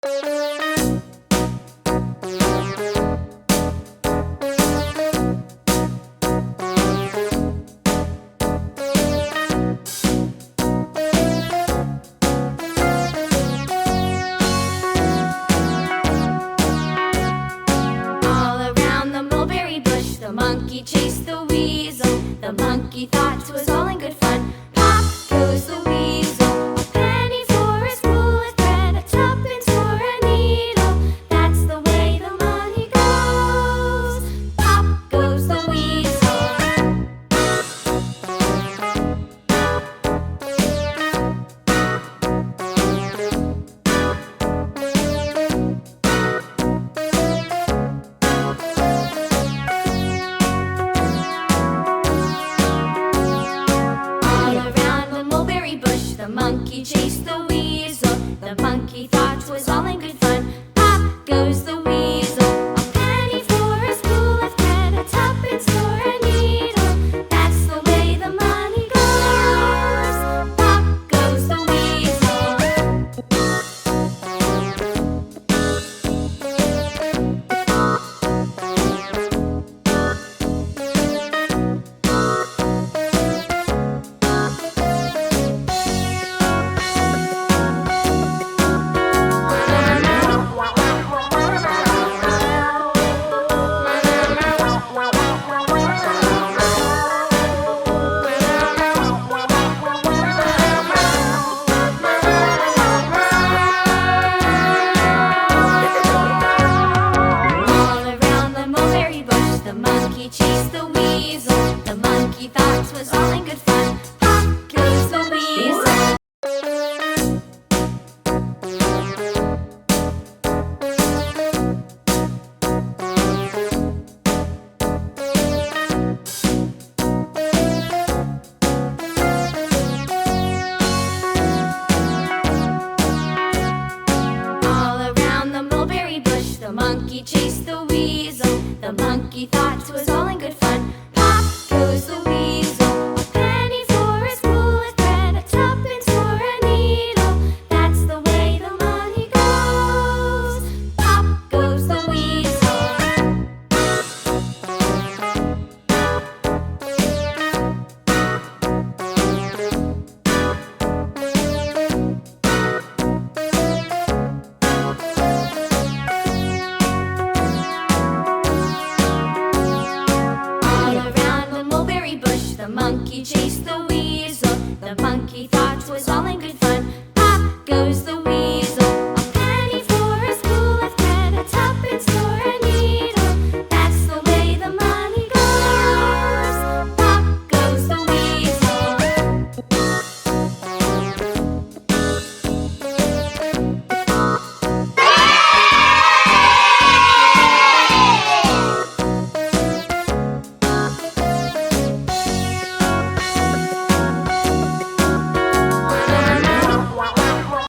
The monkey chased the weasel. The monkey thought 'twas all in good fun. Pop goes the weasel. A penny for a spool of thread, a tuppence for a needle. That's the way the money goes. Pop goes the weasel. The monkey chased the weasel. The monkey thought 'twas all in good fun. Pop goes the weasel. A penny for a spool of thread, a tuppence for a needle. That's the way the money goes. Pop goes the weasel. The monkey chased the weasel. The monkey thought 'twas all in good fun. Pop goes the weasel. All around the mulberry bush, the monkey chased